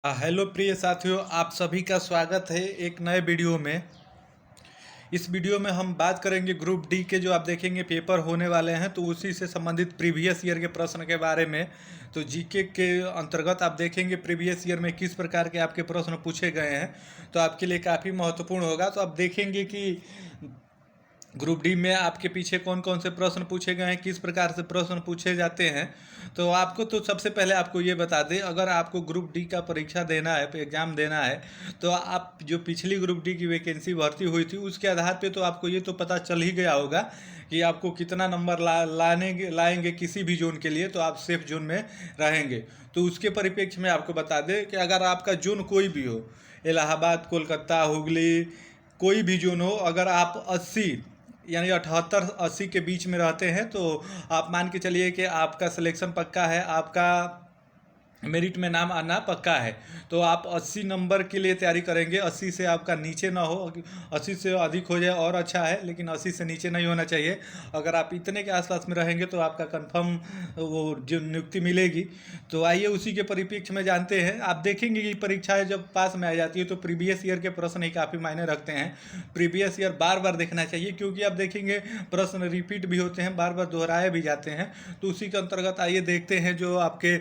Hello प्रिय साथियों, आप सभी का स्वागत है एक नए वीडियो में। इस वीडियो में हम बात करेंगे ग्रुप डी के जो आप देखेंगे पेपर होने वाले हैं, तो उसी से संबंधित प्रीवियस ईयर के प्रश्न के बारे में। तो जीके के अंतर्गत आप देखेंगे प्रीवियस ईयर में किस प्रकार के आपके प्रश्न पूछे गए हैं, तो आपके लिए काफ़ी महत्वपूर्ण होगा। तो आप देखेंगे कि ग्रुप डी में आपके पीछे कौन कौन से प्रश्न पूछे गए हैं, किस प्रकार से प्रश्न पूछे जाते हैं। तो आपको तो सबसे पहले आपको ये बता दें, अगर आपको ग्रुप डी का परीक्षा देना है, एग्ज़ाम देना है, तो आप जो पिछली ग्रुप डी की वैकेंसी भर्ती हुई थी उसके आधार पे तो आपको ये तो पता चल ही गया होगा कि आपको कितना नंबर लाएंगे किसी भी जोन के लिए, तो आप सेफ जोन में रहेंगे। तो उसके परिप्रेक्ष्य में आपको बता दें कि अगर आपका जोन कोई भी हो, इलाहाबाद, कोलकाता, हुगली, कोई भी जोन हो, अगर आप 80 यानी 78-80 के बीच में रहते हैं, तो आप मान के चलिए कि आपका सिलेक्शन पक्का है, आपका मेरिट में नाम आना पक्का है। तो आप 80 नंबर के लिए तैयारी करेंगे। 80 से आपका नीचे ना हो, 80 से अधिक हो जाए और अच्छा है, लेकिन 80 से नीचे नहीं होना चाहिए। अगर आप इतने के आसपास में रहेंगे तो आपका कंफर्म वो जो नियुक्ति मिलेगी। तो आइए उसी के परिप्रेक्ष्य में जानते हैं। आप देखेंगे कि परीक्षाएं जब पास में आ जाती है तो प्रीवियस ईयर के प्रश्न ही काफ़ी मायने रखते हैं। प्रीवियस ईयर बार बार देखना चाहिए, क्योंकि आप देखेंगे प्रश्न रिपीट भी होते हैं, बार बार दोहराए भी जाते हैं। तो उसी के अंतर्गत आइए देखते हैं जो आपके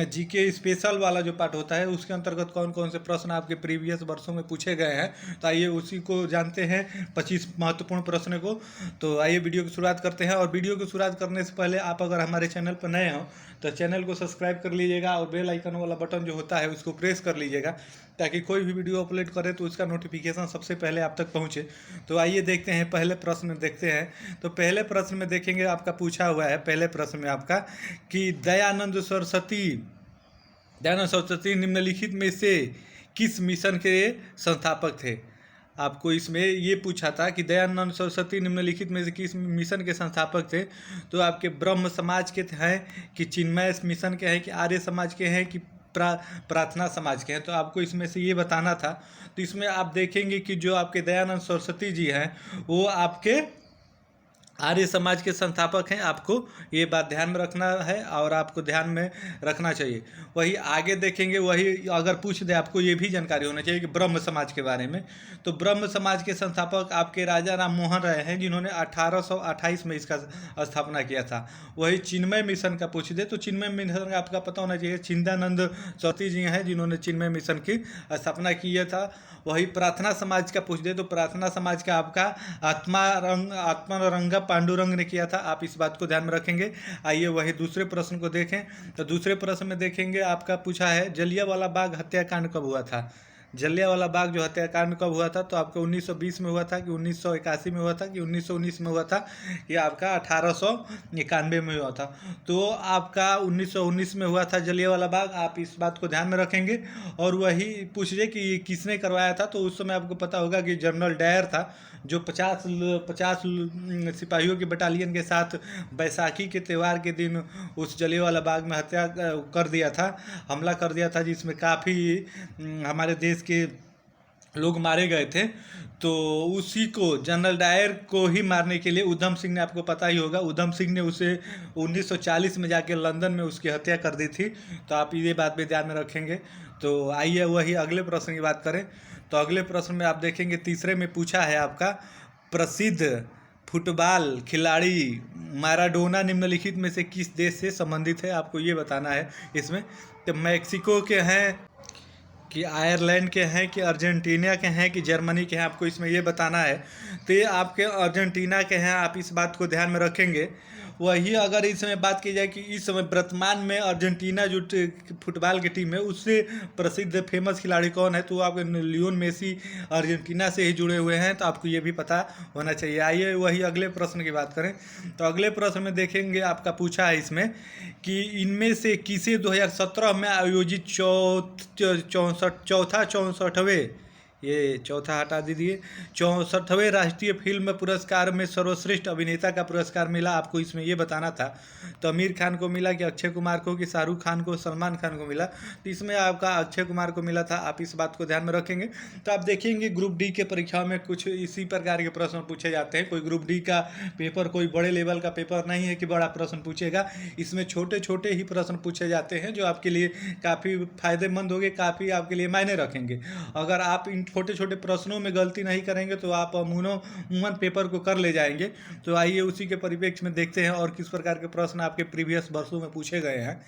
जीके स्पेशल वाला जो पार्ट होता है उसके अंतर्गत कौन कौन से प्रश्न आपके प्रीवियस वर्षों में पूछे गए हैं। तो आइए उसी को जानते हैं, 25 महत्वपूर्ण प्रश्न को। तो आइए वीडियो की शुरुआत करते हैं। और वीडियो की शुरुआत करने से पहले आप अगर हमारे चैनल पर नए हो तो चैनल को सब्सक्राइब कर लीजिएगा और बेल आइकन वाला बटन जो होता है उसको प्रेस कर लीजिएगा, ताकि कोई भी वीडियो अपलोड करे तो उसका नोटिफिकेशन सबसे पहले आप तक पहुंचे। तो आइए देखते हैं, पहले प्रश्न में देखते हैं। तो पहले प्रश्न में देखेंगे आपका पूछा हुआ है, पहले प्रश्न में आपका कि दयानंद सरस्वती निम्नलिखित में से किस मिशन के संस्थापक थे। आपको इसमें ये पूछा था कि दयानंद सरस्वती निम्नलिखित में से किस मिशन के संस्थापक थे। तो आपके ब्रह्म समाज के हैं, कि चिन्मय मिशन के हैं, कि आर्य समाज के हैं, कि प्रार्थना समाज के हैं। तो आपको इसमें से ये बताना था। तो इसमें आप देखेंगे कि जो आपके दयानंद सरस्वती जी हैं वो आपके आर्य समाज के संस्थापक हैं। आपको ये बात ध्यान में रखना है और आपको ध्यान में रखना चाहिए। वही आगे देखेंगे, वही अगर पूछ दे आपको ये भी जानकारी होना चाहिए कि ब्रह्म समाज के बारे में। तो ब्रह्म समाज के संस्थापक आपके राजा राम मोहन राय हैं, जिन्होंने 1828 में इसका स्थापना किया था। वही चिन्मय मिशन का पूछ दे तो चिन्मय मिशन का आपका पता होना चाहिए, चिंतानंद सरस्वती जी हैं जिन्होंने चिन्मय मिशन की स्थापना किया था। वही प्रार्थना समाज का पूछ दे तो प्रार्थना समाज का आपका आत्मारंगा पांडुरंग ने किया था। आप इस बात को ध्यान में रखेंगे। आइए वही दूसरे प्रश्न को देखें। तो दूसरे प्रश्न में देखेंगे आपका पूछा है जलियांवाला बाग हत्याकांड कब हुआ था। जलियांवाला बाग जो हत्याकांड कब हुआ था, तो आपको 1920 में हुआ था, कि 1981 में हुआ था, कि 1919 में हुआ था, कि आपका 1891 में हुआ था। तो आपका 1919 में हुआ था जलियांवाला बाग। आप इस बात को ध्यान में रखेंगे। और वही पूछिए कि किसने करवाया था। तो उस समय आपको पता होगा कि जनरल डायर था, जो 50 सिपाहियों की बटालियन के साथ बैसाखी के त्यौहार के दिन उस जलियांवाला बाग में हत्या कर दिया था, हमला कर दिया था, जिसमें काफ़ी हमारे देश के लोग मारे गए थे। तो उसी को, जनरल डायर को ही मारने के लिए उधम सिंह ने, आपको पता ही होगा, उधम सिंह ने उसे 1940 में जाके लंदन में उसकी हत्या कर दी थी। तो आप ये बात भी ध्यान में रखेंगे। तो आइए वही अगले प्रश्न की बात करें। तो अगले प्रश्न में आप देखेंगे तीसरे में पूछा है आपका प्रसिद्ध फुटबॉल खिलाड़ी मैराडोना निम्नलिखित में से किस देश से संबंधित है। आपको ये बताना है इसमें। तो मैक्सिको के हैं, कि आयरलैंड के हैं, कि अर्जेंटीना के हैं, कि जर्मनी के हैं, आपको इसमें ये बताना है। तो ये आपके अर्जेंटीना के हैं। आप इस बात को ध्यान में रखेंगे। वही अगर इस समय बात की जाए कि इस समय वर्तमान में अर्जेंटीना जो फुटबॉल की टीम है उससे प्रसिद्ध फेमस खिलाड़ी कौन है, तो आपके लियोन मेसी अर्जेंटीना से ही जुड़े हुए हैं। तो आपको ये भी पता होना चाहिए। आइए वही अगले प्रश्न की बात करें। तो अगले प्रश्न में देखेंगे आपका पूछा है इसमें कि इनमें से किसे 2017 में आयोजित चौथा 64वें ये चौथा हटा दीजिए। 64वें राष्ट्रीय फिल्म पुरस्कार में सर्वश्रेष्ठ अभिनेता का पुरस्कार मिला, आपको इसमें ये बताना था। तो आमिर खान को मिला कि अक्षय कुमार को, कि शाहरुख खान को, सलमान खान को मिला। तो इसमें आपका अक्षय कुमार को मिला था, आप इस बात को ध्यान में रखेंगे। तो आप देखेंगे ग्रुप डी के परीक्षाओं में कुछ इसी प्रकार के प्रश्न पूछे जाते हैं। कोई ग्रुप डी का पेपर कोई बड़े लेवल का पेपर नहीं है कि बड़ा प्रश्न पूछेगा, इसमें छोटे छोटे ही प्रश्न पूछे जाते हैं जो आपके लिए काफ़ी फायदेमंद होंगे, काफ़ी आपके लिए मायने रखेंगे। अगर आप इन छोटे छोटे प्रश्नों में गलती नहीं करेंगे तो आप अमूमन पेपर को कर ले जाएंगे। तो आइए उसी के परिप्रेक्ष्य में देखते हैं और किस प्रकार के प्रश्न आपके प्रीवियस वर्षों में पूछे गए हैं।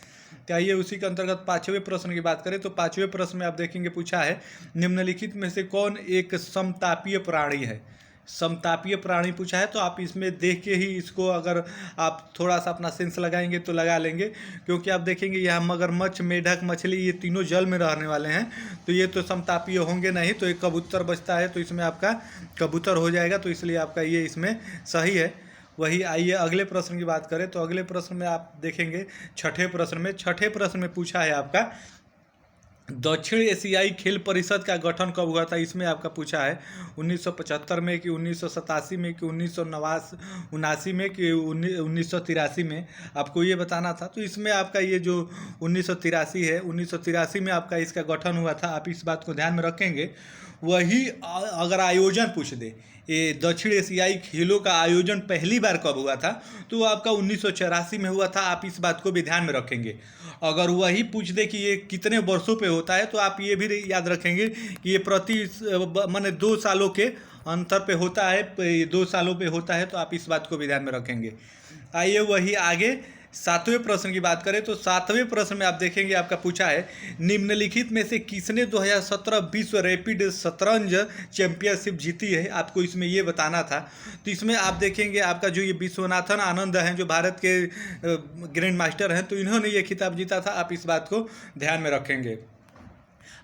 तो आइए उसी के अंतर्गत 5वें प्रश्न की बात करें। तो 5वें प्रश्न में आप देखेंगे पूछा है, निम्नलिखित में से कौन एक समतापीय प्राणी है। समतापीय प्राणी पूछा है, तो आप इसमें देख के ही इसको अगर आप थोड़ा सा अपना सेंस लगाएंगे तो लगा लेंगे, क्योंकि आप देखेंगे यहाँ मगरमच्छ, मेढक, मछली ये तीनों जल में रहने वाले हैं, तो ये तो समतापीय होंगे नहीं। तो एक कबूतर बचता है, तो इसमें आपका कबूतर हो जाएगा, तो इसलिए आपका ये इसमें सही है। वही आइए अगले प्रश्न की बात करें। तो अगले प्रश्न में आप देखेंगे छठे प्रश्न में पूछा है आपका, दक्षिण एशियाई खेल परिषद का गठन कब हुआ था। इसमें आपका पूछा है 1975 में कि 1987 में कि 1979 में कि 1983 में, आपको ये बताना था। तो इसमें आपका ये जो 1983 है, 1983 में आपका इसका गठन हुआ था, आप इस बात को ध्यान में रखेंगे। वही अगर आयोजन पूछ दे, ये दक्षिण एशियाई खेलों का आयोजन पहली बार कब हुआ था, तो आपका 1984 में हुआ था, आप इस बात को भी ध्यान में रखेंगे। अगर वही पूछ दे कि ये कितने वर्षों पे होता है, तो आप ये भी याद रखेंगे कि ये माने 2 सालों के अंतर पे होता है, 2 सालों पे होता है, तो आप इस बात को भी ध्यान में रखेंगे। आइए वही आगे 7वें प्रश्न की बात करें। तो 7वें प्रश्न में आप देखेंगे आपका पूछा है, निम्नलिखित में से किसने 2017 विश्व रैपिड शतरंज चैंपियनशिप जीती है, आपको इसमें ये बताना था। तो इसमें आप देखेंगे आपका जो ये विश्वनाथन आनंद हैं, जो भारत के ग्रैंड मास्टर हैं, तो इन्होंने ये खिताब जीता था, आप इस बात को ध्यान में रखेंगे।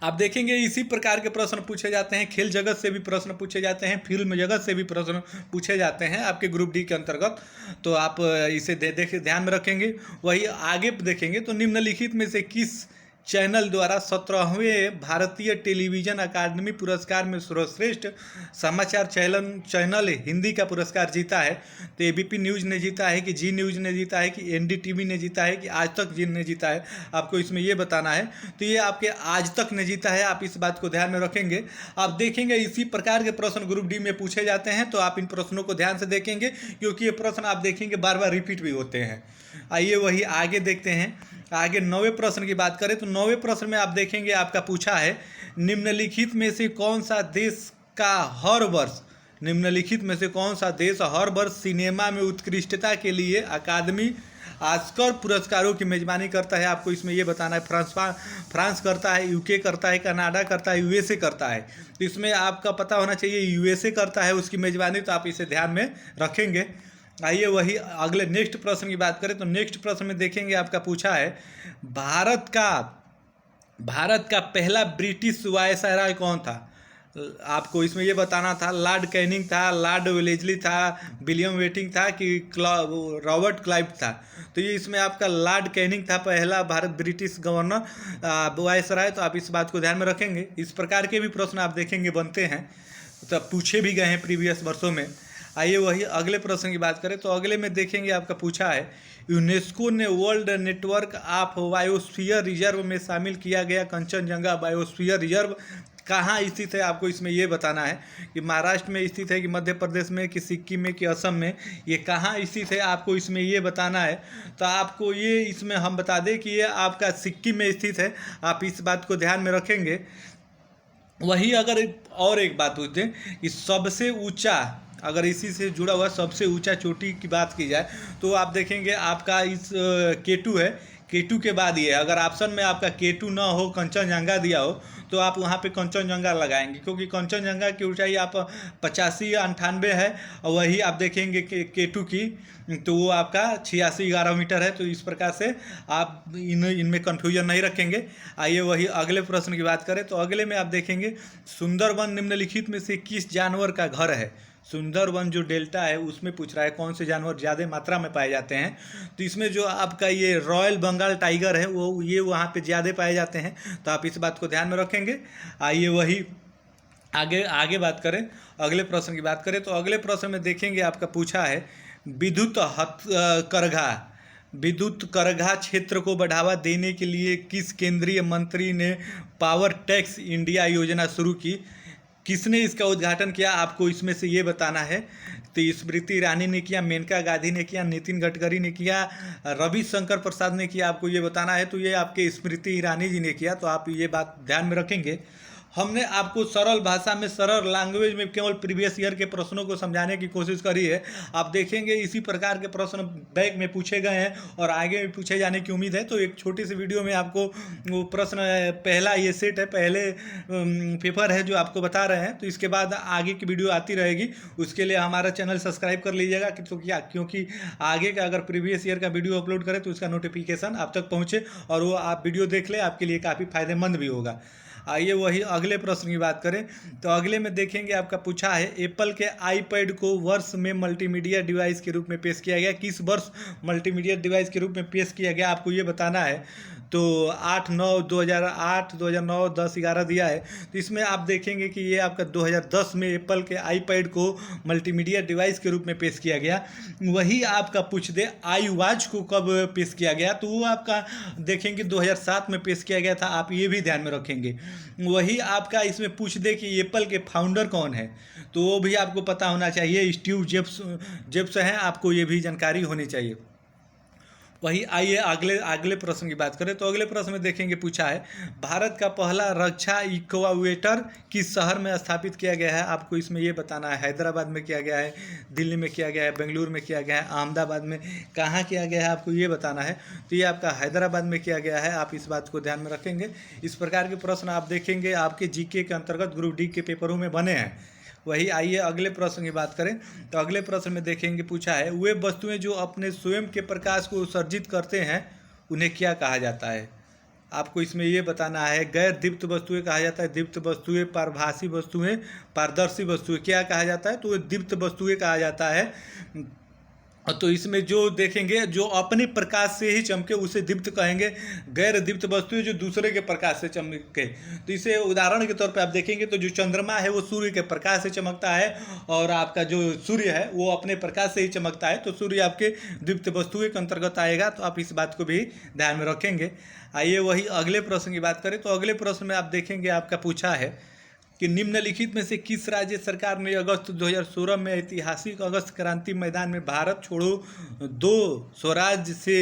आप देखेंगे इसी प्रकार के प्रश्न पूछे जाते हैं, खेल जगत से भी प्रश्न पूछे जाते हैं, फिल्म जगत से भी प्रश्न पूछे जाते हैं आपके ग्रुप डी के अंतर्गत। तो आप इसे ध्यान में रखेंगे। वही आगे देखेंगे तो निम्नलिखित में से किस चैनल द्वारा 17वें भारतीय टेलीविजन अकादमी पुरस्कार में सर्वश्रेष्ठ समाचार चैनल हिंदी का पुरस्कार जीता है। तो एबीपी न्यूज़ ने जीता है कि जी न्यूज़ ने जीता है कि एनडीटीवी ने जीता है कि आज तक जी ने जीता है, आपको इसमें ये बताना है। तो ये आपके आज तक ने जीता है, आप इस बात को ध्यान में रखेंगे। आप देखेंगे इसी प्रकार के प्रश्न ग्रुप डी में पूछे जाते हैं, तो आप इन प्रश्नों को ध्यान से देखेंगे, क्योंकि ये प्रश्न आप देखेंगे बार बार रिपीट भी होते हैं। आइए वही आगे देखते हैं। आगे 9वें प्रश्न की बात करें। तो 9वें प्रश्न में आप देखेंगे आपका पूछा है, निम्नलिखित में से कौन सा देश का हर वर्ष हर वर्ष सिनेमा में उत्कृष्टता के लिए अकादमी ऑस्कर पुरस्कारों की मेजबानी करता है, आपको इसमें ये बताना है। फ्रांस करता है, यूके करता है, कनाडा करता है, यूएसए करता है। तो इसमें आपका पता होना चाहिए यूएसए करता है उसकी मेजबानी, तो आप इसे ध्यान में रखेंगे। आइए वही अगले नेक्स्ट प्रश्न की बात करें। तो नेक्स्ट प्रश्न में देखेंगे आपका पूछा है, भारत का पहला ब्रिटिश वायसराय कौन था। आपको इसमें ये बताना था, लॉर्ड कैनिंग था, लॉर्ड वेलेस्ली था, विलियम वेटिंग था कि रॉबर्ट क्लाइव था। तो ये इसमें आपका लॉर्ड कैनिंग था पहला भारत ब्रिटिश गवर्नर वायसराय, तो आप इस बात को ध्यान में रखेंगे। इस प्रकार के भी प्रश्न आप देखेंगे बनते हैं, तो पूछे भी गए हैं प्रीवियस वर्षों में। आइए वही अगले प्रश्न की बात करें। तो अगले में देखेंगे आपका पूछा है, यूनेस्को ने world network of biosphere reserve में शामिल किया गया कंचनजंगा बायोस्फीयर रिजर्व कहाँ स्थित है, आपको इसमें ये बताना है कि महाराष्ट्र में स्थित है कि मध्य प्रदेश में कि सिक्किम में कि असम में, ये कहाँ स्थित है आपको इसमें ये बताना है। तो आपको ये इसमें हम बता दें कि ये आपका सिक्किम में स्थित है, आप इस बात को ध्यान में रखेंगे। वही अगर और एक बात पूछते हैं कि सबसे ऊंचा, अगर इसी से जुड़ा हुआ सबसे ऊंचा चोटी की बात की जाए, तो आप देखेंगे आपका इस K2 है, K2 के बाद ये है। अगर ऑप्शन में आपका K2 ना हो, कंचनजंगा दिया हो, तो आप वहाँ पे कंचनजंगा लगाएंगे, क्योंकि कंचनजंगा की ऊंचाई आप 85 या 98 है, और वही आप देखेंगे K2 की, तो वो आपका 86-11 मीटर है। तो इस प्रकार से आप इनमें कन्फ्यूजन नहीं रखेंगे। आइए वही अगले प्रश्न की बात करें। तो अगले में आप देखेंगे, सुंदरवन निम्नलिखित में से किस जानवर का घर है। सुंदरवन जो डेल्टा है उसमें पूछ रहा है कौन से जानवर ज़्यादा मात्रा में पाए जाते हैं। तो इसमें जो आपका ये रॉयल बंगाल टाइगर है ये वहाँ पे ज़्यादा पाए जाते हैं, तो आप इस बात को ध्यान में रखेंगे। आइए वही आगे आगे बात करें, अगले प्रश्न की बात करें तो अगले प्रश्न में देखेंगे आपका पूछा है विद्युत करघा विद्युत करघा क्षेत्र को बढ़ावा देने के लिए किस केंद्रीय मंत्री ने पावर टैक्स इंडिया योजना शुरू की। किसने इसका उद्घाटन किया, आपको इसमें से ये बताना है। तो स्मृति ईरानी ने किया, मेनका गांधी ने किया, नितिन गडकरी ने किया, रविशंकर प्रसाद ने किया, आपको ये बताना है। तो ये आपके स्मृति ईरानी जी ने किया, तो आप ये बात ध्यान में रखेंगे। हमने आपको सरल भाषा में, सरल लैंग्वेज में केवल प्रीवियस ईयर के प्रश्नों को समझाने की कोशिश करी है। आप देखेंगे इसी प्रकार के प्रश्न बैक में पूछे गए हैं और आगे भी पूछे जाने की उम्मीद है। तो एक छोटी सी वीडियो में आपको वो प्रश्न, पहला ये सेट है, पहले पेपर है जो आपको बता रहे हैं। तो इसके बाद आगे की वीडियो आती रहेगी, उसके लिए हमारा चैनल सब्सक्राइब कर लीजिएगा। तो क्या, क्योंकि आगे का अगर प्रीवियस ईयर का वीडियो अपलोड करें तो उसका नोटिफिकेशन आप तक पहुँचे और वो आप वीडियो देख लें, आपके लिए काफ़ी फायदेमंद भी होगा। आइए वही अगले प्रश्न की बात करें तो अगले में देखेंगे आपका पूछा है एप्पल के आईपैड को वर्ष में मल्टीमीडिया डिवाइस के रूप में पेश किया गया। किस वर्ष मल्टीमीडिया डिवाइस के रूप में पेश किया गया, आपको ये बताना है। तो 8/9/2008, 2009, 10, 11 दिया है। तो इसमें आप देखेंगे कि ये आपका 2010 में एप्पल के आईपैड को मल्टीमीडिया डिवाइस के रूप में पेश किया गया। वही आपका पूछ दे आई वॉच को कब पेश किया गया, तो वो आपका देखेंगे 2007 में पेश किया गया था, आप ये भी ध्यान में रखेंगे। वही आपका इसमें पूछ दे कि एप्पल के फाउंडर कौन है, तो वो भी आपको पता होना चाहिए, स्टीव जेब्स हैं, आपको ये भी जानकारी होनी चाहिए। वही आइए अगले प्रश्न की बात करें तो अगले प्रश्न में देखेंगे पूछा है भारत का पहला रक्षा इक्वावेटर किस शहर में स्थापित किया गया है। आपको इसमें ये बताना है, हैदराबाद में किया गया है, दिल्ली में किया गया है, बेंगलुरु में किया गया है, अहमदाबाद में, कहाँ किया गया है, आपको ये बताना है। तो ये आपका हैदराबाद में किया गया है, आप इस बात को ध्यान में रखेंगे। इस प्रकार के प्रश्न आप देखेंगे आपके जीके के अंतर्गत ग्रुप डी के पेपरों में बने हैं। वही आइए अगले प्रश्न की बात करें तो अगले प्रश्न में देखेंगे पूछा है वे वस्तुएं जो अपने स्वयं के प्रकाश को उत्सर्जित करते हैं उन्हें क्या कहा जाता है। आपको इसमें ये बताना है, गैर दीप्त वस्तुएं कहा जाता है, दीप्त वस्तुएं, पारभासी वस्तुएं, पारदर्शी वस्तुएं क्या कहा जाता है, तो वो दीप्त वस्तुएं कहा जाता है। तो इसमें जो देखेंगे जो अपने प्रकाश से ही चमके उसे दीप्त कहेंगे, गैर दीप्त वस्तुएं जो दूसरे के प्रकाश से चमके। तो इसे उदाहरण के तौर पे आप देखेंगे तो जो चंद्रमा है वो सूर्य के प्रकाश से चमकता है और आपका जो सूर्य है वो अपने प्रकाश से ही चमकता है, तो सूर्य आपके दीप्त वस्तुएं के अंतर्गत आएगा। तो आप इस बात को भी ध्यान में रखेंगे। आइए वही अगले प्रश्न की बात करें तो अगले प्रश्न में आप देखेंगे आपका पूछा है कि निम्नलिखित में से किस राज्य सरकार ने अगस्त 2016 में ऐतिहासिक अगस्त क्रांति मैदान में भारत छोड़ो 2 स्वराज से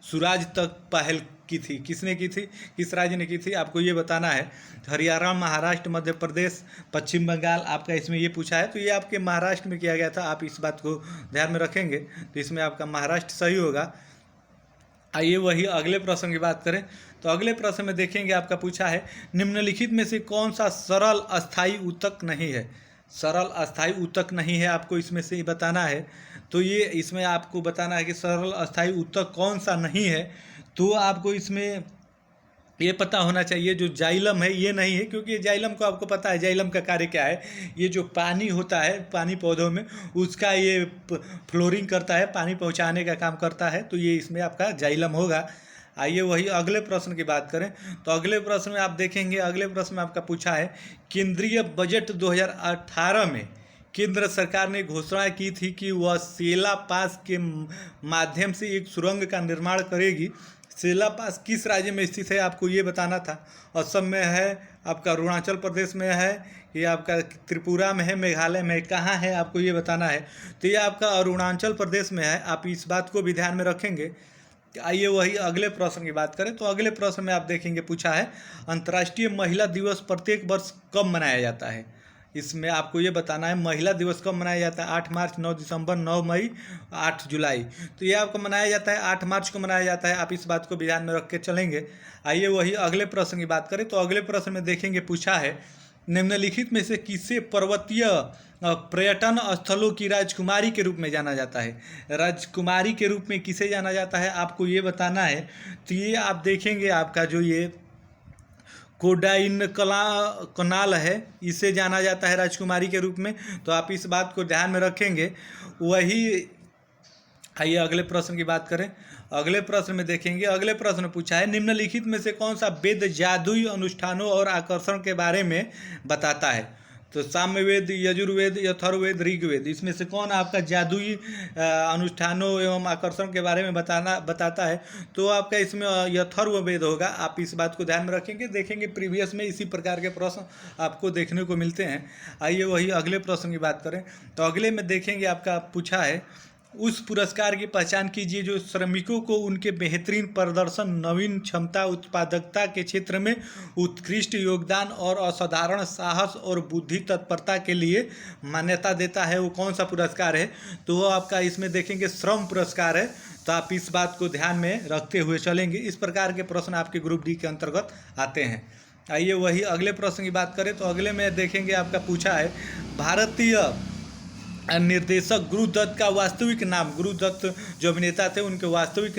सुराज तक पहल की थी। किसने की थी, किस राज्य ने की थी, आपको ये बताना है। हरियाणा, महाराष्ट्र, मध्य प्रदेश, पश्चिम बंगाल, आपका इसमें ये पूछा है। तो ये आपके महाराष्ट्र में किया गया था, आप इस बात को ध्यान में रखेंगे। तो इसमें आपका महाराष्ट्र सही होगा। आइए वही अगले प्रश्न की बात करें तो अगले प्रश्न में देखेंगे आपका पूछा है निम्नलिखित में से कौन सा सरल अस्थाई ऊतक नहीं है। सरल अस्थाई ऊतक नहीं है, आपको इसमें से ही बताना है। तो ये इसमें आपको बताना है कि सरल अस्थाई ऊतक कौन सा नहीं है। तो आपको इसमें ये पता होना चाहिए जो जाइलम है ये नहीं है, क्योंकि जाइलम को आपको पता है जाइलम का कार्य क्या है। ये जो पानी होता है, पानी पौधों में, उसका ये फ्लोरिंग करता है, पानी पहुंचाने का काम करता है। तो ये इसमें आपका जाइलम होगा। आइए वही अगले प्रश्न की बात करें तो अगले प्रश्न में आप देखेंगे, अगले प्रश्न में आपका पूछा है केंद्रीय बजट 2018 में केंद्र सरकार ने घोषणा की थी कि वह सेला पास के माध्यम से एक सुरंग का निर्माण करेगी। सेला पास किस राज्य में स्थित है, आपको ये बताना था। असम में है, आपका अरुणाचल प्रदेश में है, ये आपका त्रिपुरा में है, मेघालय में, कहाँ है, आपको ये बताना है। तो ये आपका अरुणाचल प्रदेश में है, आप इस बात को भी ध्यान में रखेंगे। आइए वही अगले प्रश्न की बात करें तो अगले प्रश्न में आप देखेंगे पूछा है अंतर्राष्ट्रीय महिला दिवस प्रत्येक वर्ष कब मनाया जाता है। इसमें आपको ये बताना है महिला दिवस कब मनाया जाता है। 8 मार्च, 9 दिसंबर, 9 मई, 8 जुलाई। तो ये आपको मनाया जाता है 8 मार्च को मनाया जाता है, आप इस बात को भी ध्यान में रख के चलेंगे। आइए वही अगले प्रश्न की बात करें तो अगले प्रश्न में देखेंगे पूछा है निम्नलिखित में से किसे पर्वतीय पर्यटन स्थलों की राजकुमारी के रूप में जाना जाता है। राजकुमारी के रूप में किसे जाना जाता है, आपको ये बताना है। तो ये आप देखेंगे आपका जो ये कोडाइन कनाल है, इसे जाना जाता है राजकुमारी के रूप में। तो आप इस बात को ध्यान में रखेंगे। वही आइए अगले प्रश्न की बात करें। अगले प्रश्न में देखेंगे, अगले प्रश्न पूछा है निम्नलिखित में से कौन सा वेद जादुई अनुष्ठानों और आकर्षण के बारे में बताता है। तो सामवेद, यजुर्वेद, अथर्ववेद, ऋग्वेद, इसमें से कौन आपका जादुई अनुष्ठानों एवं आकर्षण के बारे में बताता है? तो आपका इसमें अथर्ववेद होगा। आप इस बात को ध्यान में रखेंगे, देखेंगे प्रीवियस में इसी प्रकार के प्रश्न आपको देखने को मिलते हैं। आइए वही अगले प्रश्न की बात करें। तो अगले में देखेंगे आपका पूछा है, उस पुरस्कार की पहचान कीजिए जो श्रमिकों को उनके बेहतरीन प्रदर्शन, नवीन क्षमता, उत्पादकता के क्षेत्र में उत्कृष्ट योगदान और असाधारण साहस और बुद्धि तत्परता के लिए मान्यता देता है। वो कौन सा पुरस्कार है? तो वो आपका इसमें देखेंगे श्रम पुरस्कार है। तो आप इस बात को ध्यान में रखते हुए चलेंगे। इस प्रकार के प्रश्न आपके ग्रुप डी के अंतर्गत आते हैं। आइए वही अगले प्रश्न की बात करें। तो अगले में देखेंगे आपका पूछा है, भारतीय निर्देशक गुरुदत्त का वास्तविक नाम, गुरुदत्त जो अभिनेता थे उनके वास्तविक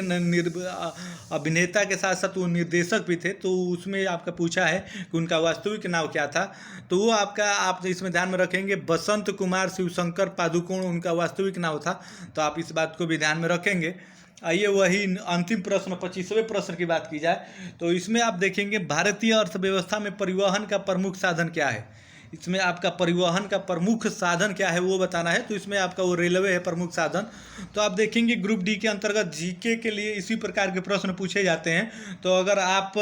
अभिनेता के साथ साथ वो निर्देशक भी थे, तो उसमें आपका पूछा है कि उनका वास्तविक नाम क्या था? तो वो आपका आप इसमें ध्यान में रखेंगे, बसंत कुमार शिवशंकर पादुकोण उनका वास्तविक नाम था। तो आप इस बात को भी ध्यान में रखेंगे। आइए वही अंतिम प्रश्न 25वें प्रश्न की बात की जाए। तो इसमें आप देखेंगे भारतीय अर्थव्यवस्था में परिवहन का प्रमुख साधन क्या है? इसमें आपका परिवहन का प्रमुख साधन क्या है वो बताना है। तो इसमें आपका वो रेलवे है प्रमुख साधन। तो आप देखेंगे ग्रुप डी के अंतर्गत जीके के लिए इसी प्रकार के प्रश्न पूछे जाते हैं। तो अगर आप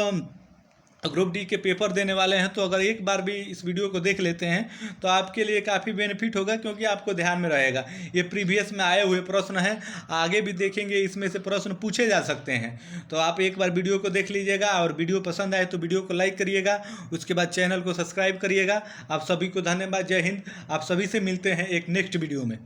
ग्रुप डी के पेपर देने वाले हैं तो अगर एक बार भी इस वीडियो को देख लेते हैं तो आपके लिए काफ़ी बेनिफिट होगा, क्योंकि आपको ध्यान में रहेगा। ये प्रीवियस में आए हुए प्रश्न हैं, आगे भी देखेंगे इसमें से प्रश्न पूछे जा सकते हैं। तो आप एक बार वीडियो को देख लीजिएगा, और वीडियो पसंद आए तो वीडियो को लाइक करिएगा, उसके बाद चैनल को सब्सक्राइब करिएगा। आप सभी को धन्यवाद। जय हिंद। आप सभी से मिलते हैं एक नेक्स्ट वीडियो में।